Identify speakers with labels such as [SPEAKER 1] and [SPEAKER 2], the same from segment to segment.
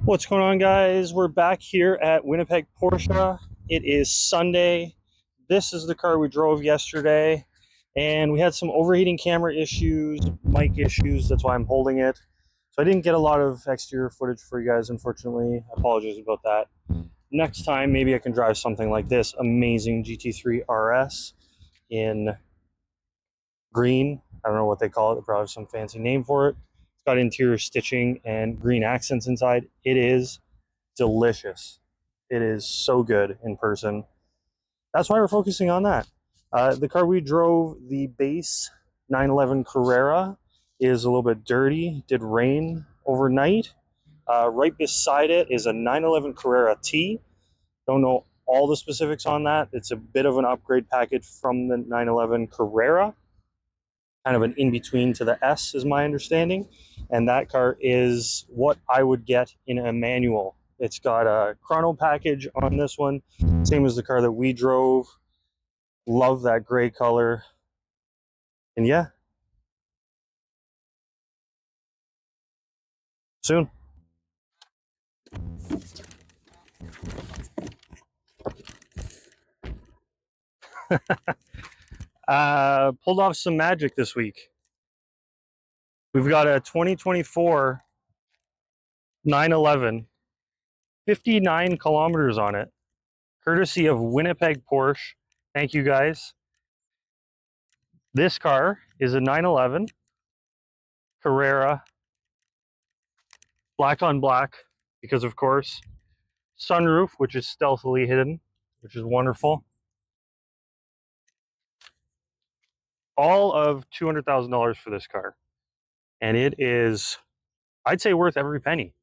[SPEAKER 1] What's going on, guys? We're back here at Winnipeg Porsche. It is Sunday. This is the car we drove yesterday, and we had some overheating camera issues, mic issues. That's why I'm holding it. So I didn't get a lot of exterior footage for you guys, unfortunately. I apologize about that. Next time, maybe I can drive something like this amazing GT3 RS in green. I don't know what they call it. They probably have some fancy name for it. It's got interior stitching and green accents inside. It is delicious. It is so good in person. That's why we're focusing on that. The car we drove, the base 911 Carrera, is a little bit dirty. Did rain overnight. Right beside it is a 911 Carrera T. Don't know all the specifics on that. It's a bit of an upgrade package from the 911 Carrera. Kind of an in-between to the S is my understanding. And that car is what I would get in a manual. It's got a chrono package on this one, same as the car that we drove. Love that gray color. And yeah, soon. Pulled off some magic this week. We've got a 2024 911, 59 kilometers on it, courtesy of Winnipeg Porsche. Thank you, guys. This car is a 911 Carrera, black on black, because of course, sunroof, which is stealthily hidden, which is wonderful. All of $200,000 for this car. And it is, I'd say, worth every penny.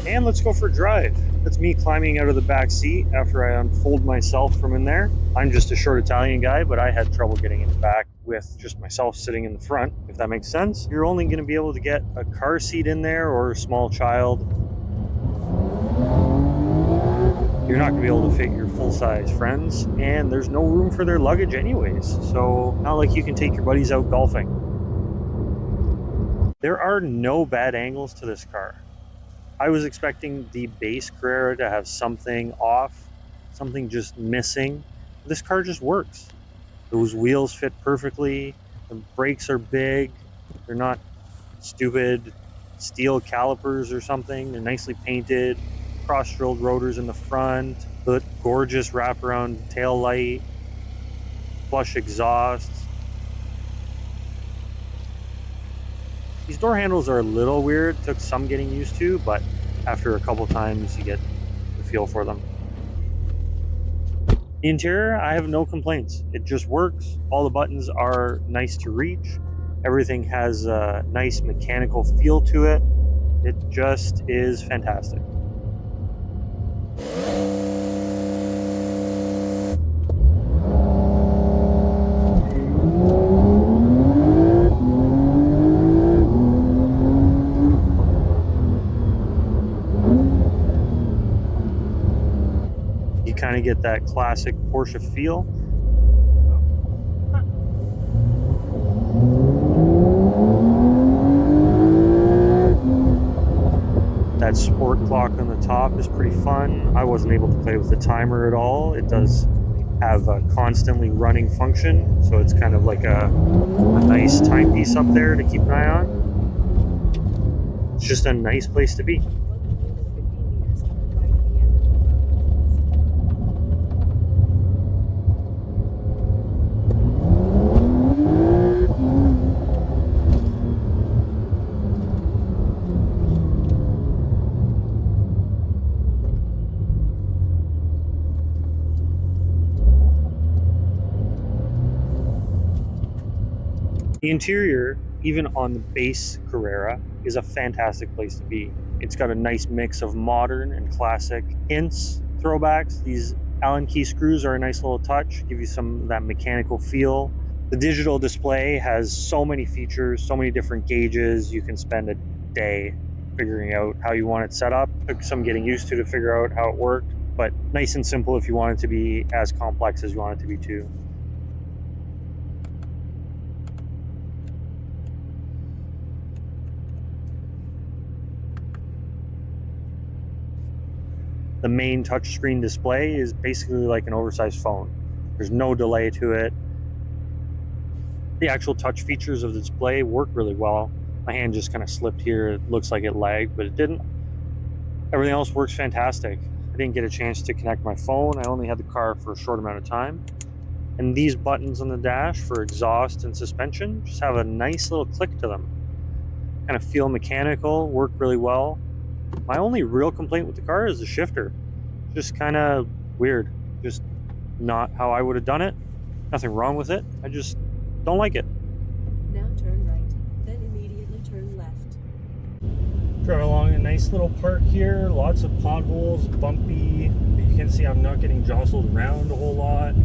[SPEAKER 1] And let's go for a drive. That's me climbing out of the back seat after I unfold myself from in there. I'm just a short Italian guy, but I had trouble getting in the back with just myself sitting in the front, if that makes sense. You're only going to be able to get a car seat in there or a small child. You're not going to be able to fit your full-size friends, and there's no room for their luggage anyways. So not like you can take your buddies out golfing. There are no bad angles to this car. I was expecting the base Carrera to have something off, something just missing. This car just works. Those wheels fit perfectly. The brakes are big. They're not stupid steel calipers or something. They're nicely painted. Cross-drilled rotors in the front. The gorgeous wraparound tail light. Flush exhausts. These door handles are a little weird, took some getting used to, but after a couple times you get the feel for them. The interior, I have no complaints. It just works. All the buttons are nice to reach. Everything has a nice mechanical feel to it. It just is fantastic. You kind of get that classic Porsche feel. That sport clock on the top is pretty fun. I wasn't able to play with the timer at all. It does have a constantly running function, so it's kind of like a nice timepiece up there to keep an eye on. It's just a nice place to be. The interior, even on the base Carrera, is a fantastic place to be. It's got a nice mix of modern and classic hints, throwbacks. These Allen key screws are a nice little touch, give you some of that mechanical feel. The digital display has so many features, so many different gauges. You can spend a day figuring out how you want it set up. Took some getting used to figure out how it worked. but nice and simple if you want it to be as complex as you want it to be too. The main touchscreen display is basically like an oversized phone. There's no delay to it. The actual touch features of the display work really well. My hand just kind of slipped here. It looks like it lagged, but it didn't. Everything else works fantastic. I didn't get a chance to connect my phone. I only had the car for a short amount of time. And these buttons on the dash for exhaust and suspension just have a nice little click to them. Kind of feel mechanical, work really well. My only real complaint with the car is the shifter. Just kind of weird. Just not how I would have done it. Nothing wrong with it. I just don't like it.
[SPEAKER 2] Now turn right, then immediately turn left.
[SPEAKER 1] Driving along a nice little park here. Lots of potholes, bumpy. You can see I'm not getting jostled around a whole lot.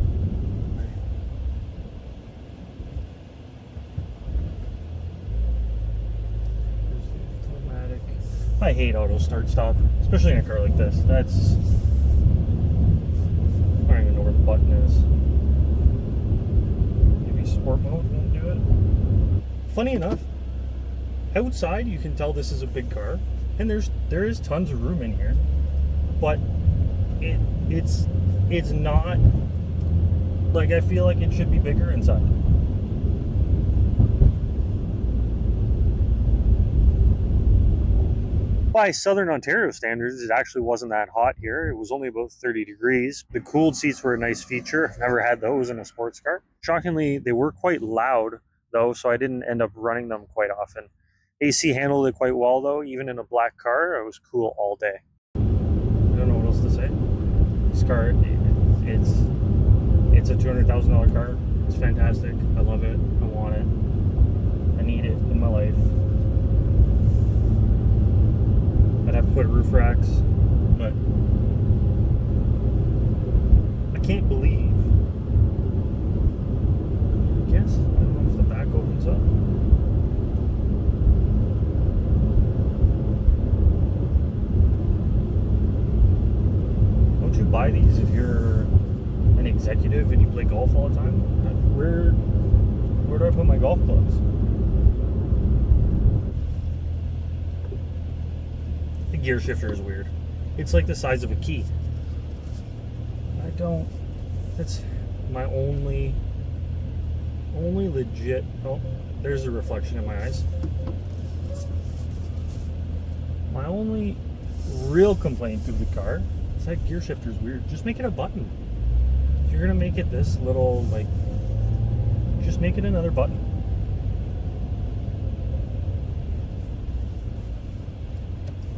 [SPEAKER 1] I hate auto start stop, especially in a car like this. I don't even know where the button is. Maybe sport mode won't do it. Funny enough, outside you can tell this is a big car, and there is tons of room in here, but it's not like, I feel like it should be bigger inside. By Southern Ontario standards, it actually wasn't that hot here. It was only about 30 degrees. The cooled seats were a nice feature. I've never had those in a sports car. Shockingly, they were quite loud though, so I didn't end up running them quite often. AC handled it quite well though. Even in a black car, it was cool all day. I don't know what else to say. This car, it's a $200,000 car. It's fantastic. I love it. I want it. I need it in my life. I'd have to put roof racks, but I can't believe. I guess I don't know if the back opens up. Don't you buy these if you're an executive and you play golf all the time? Where do I put my golf clubs? The gear shifter is weird. It's like the size of a key. That's my only legit, oh, there's a reflection in my eyes. My only real complaint of the car is that gear shifter is weird. Just make it a button. If you're gonna make it this little, like, just make it another button.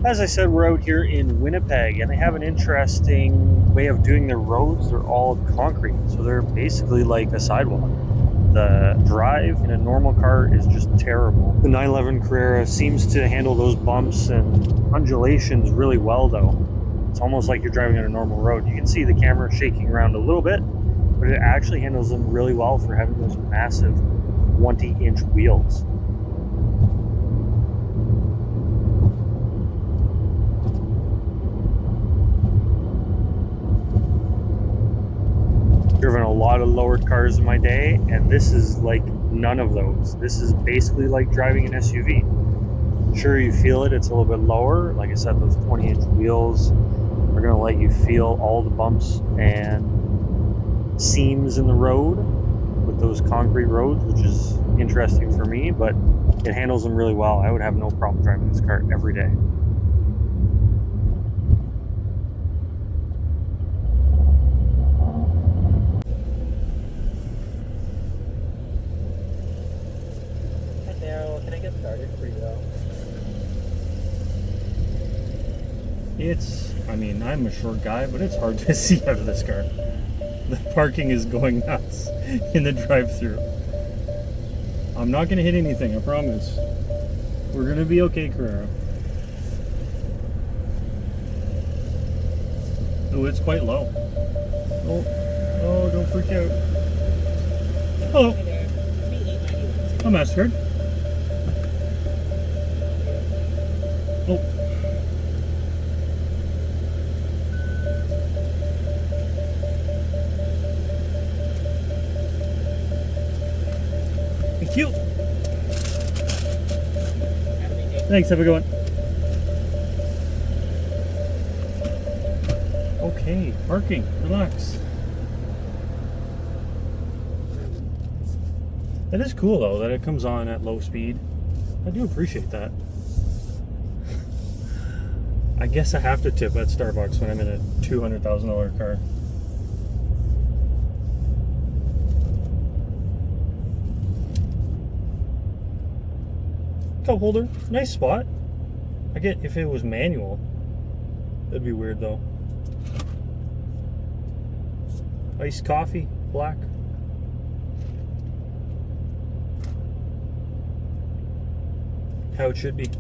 [SPEAKER 1] As I said, we're out here in Winnipeg, and they have an interesting way of doing their roads. They're all concrete, so they're basically like a sidewalk. The drive in a normal car is just terrible. The 911 Carrera seems to handle those bumps and undulations really well though. It's almost like you're driving on a normal road. You can see the camera shaking around a little bit, but it actually handles them really well for having those massive 20-inch wheels. Driven a lot of lowered cars in my day, and this is like none of those. This is basically like driving an SUV. Sure, you feel it, it's a little bit lower. Like I said, those 20-inch wheels are going to let you feel all the bumps and seams in the road with those concrete roads, which is interesting for me, but it handles them really well. I would have no problem driving this car every day. Can I get started for you though? I mean, I'm a short guy, but it's hard to see out of this car. The parking is going nuts in the drive-thru. I'm not gonna hit anything, I promise. We're gonna be okay, Carrera. Oh, it's quite low. Oh, don't freak out. Hello. I'm Esther. Oh. Thank you. Thanks, have a good one. Okay, parking, relax. That is cool though, that it comes on at low speed. I do appreciate that. I guess I have to tip at Starbucks when I'm in a $200,000 car. Cup holder, nice spot. I get if it was manual, that'd be weird though. Iced coffee, black. How it should be.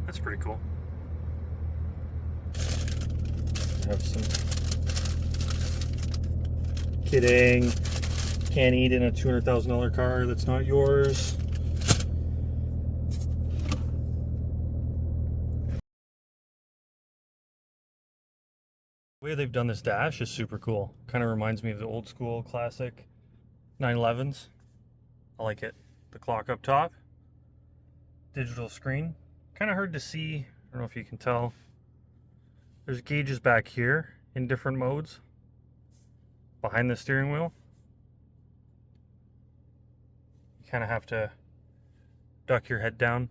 [SPEAKER 1] That's pretty cool. Have some. Kidding. Can't eat in a $200,000 car that's not yours. The way they've done this dash is super cool. Kind of reminds me of the old school classic 911s. I like it. The clock up top. Digital screen. Kind of hard to see. I don't know if you can tell. There's gauges back here in different modes. Behind the steering wheel. You kind of have to duck your head down.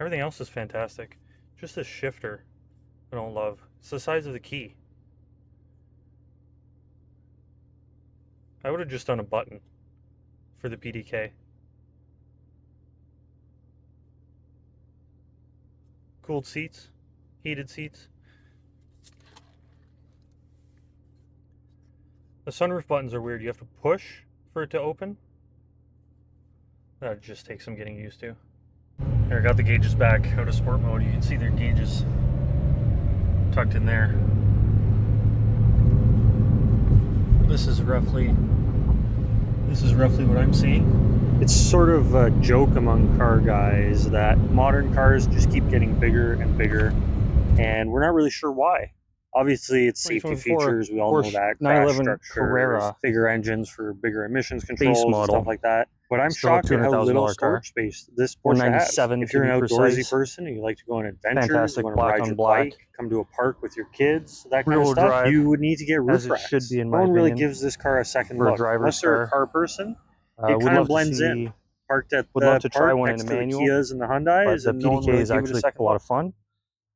[SPEAKER 1] Everything else is fantastic. Just this shifter I don't love. It's the size of the key. I would have just done a button for the PDK. Cooled seats, heated seats. The sunroof buttons are weird. You have to push for it to open. That just takes some getting used to. Here, I got the gauges back out of sport mode. You can see their gauges tucked in there. This is roughly what I'm seeing. It's sort of a joke among car guys that modern cars just keep getting bigger and bigger, and we're not really sure why. Obviously, it's safety features. We all know that. 911 Carrera, bigger engines for bigger emissions controls and stuff like that. But I'm shocked at how little storage space this Porsche has. If you're an outdoorsy person and you like to go on adventures, you want to ride your bike, come to a park with your kids, that kind of stuff, you would need to get roof racks. No one really gives this car a second look. Unless you're a car person, it kind of blends in. Parked at the park next to the Kias and the Hyundais, and the PDK is actually a lot of fun.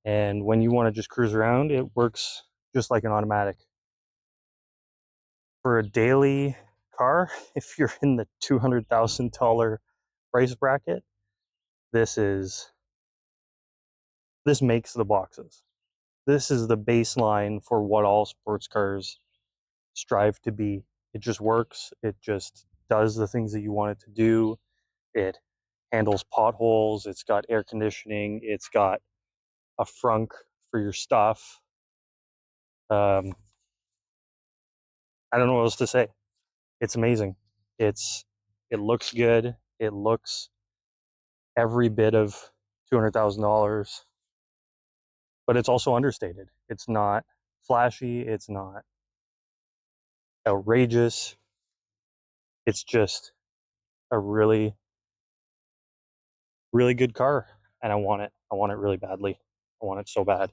[SPEAKER 1] And when you want to just cruise around, it works just like an automatic. For a daily car, if you're in the $200,000 price bracket, this makes the boxes. This is the baseline for what all sports cars strive to be. It just works. It just does the things that you want it to do. It handles potholes. It's got air conditioning. It's got a frunk for your stuff. I don't know what else to say. It's amazing. It looks good. It looks every bit of $200,000, but it's also understated. It's not flashy. It's not outrageous. It's just a really, really good car, and I want it. I want it really badly. I want it so bad.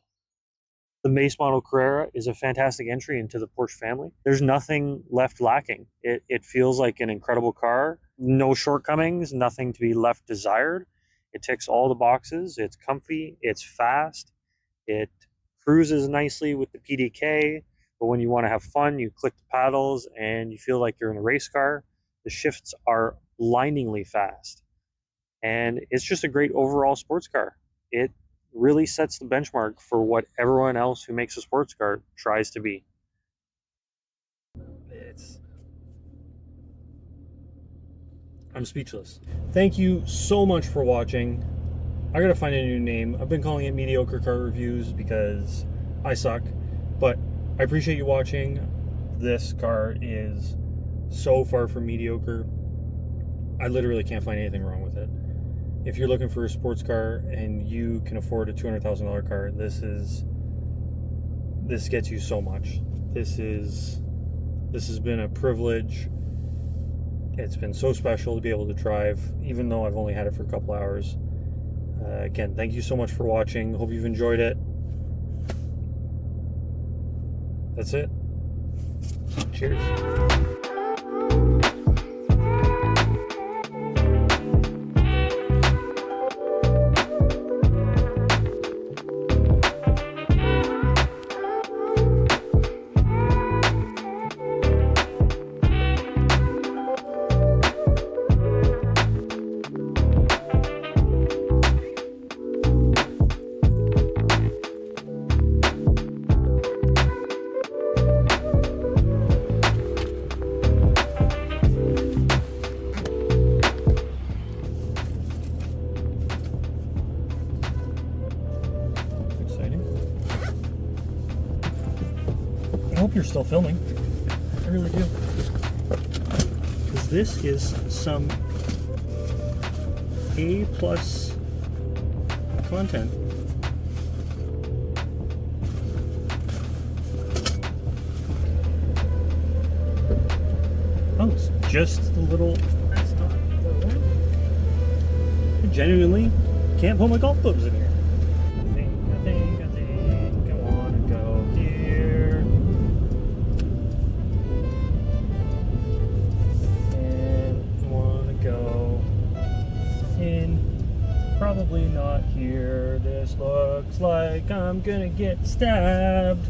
[SPEAKER 1] The base model Carrera is a fantastic entry into the Porsche family. There's nothing left lacking. It feels like an incredible car. No shortcomings, nothing to be left desired. It ticks all the boxes. It's comfy, it's fast, it cruises nicely with the PDK, but when you want to have fun, you click the paddles and you feel like you're in a race car. The shifts are blindingly fast. And it's just a great overall sports car. It really sets the benchmark for what everyone else who makes a sports car tries to be. I'm speechless. Thank you so much for watching. I gotta find a new name. I've been calling it Mediocre Car Reviews because I suck, but I appreciate you watching. This car is so far from mediocre. I literally can't find anything wrong with it. if you're looking for a sports car and you can afford a $200,000 car, this gets you so much. This has been a privilege. It's been so special to be able to drive, even though I've only had it for a couple hours. Again, thank you so much for watching. Hope you've enjoyed it. That's it. Cheers. I hope you're still filming. I really do. Because this is some A+ content. Oh, it's just the little... That's not the one. I genuinely can't put my golf clubs in here. I think I want to go here. And I want to go in. Probably not here. This looks like I'm gonna get stabbed.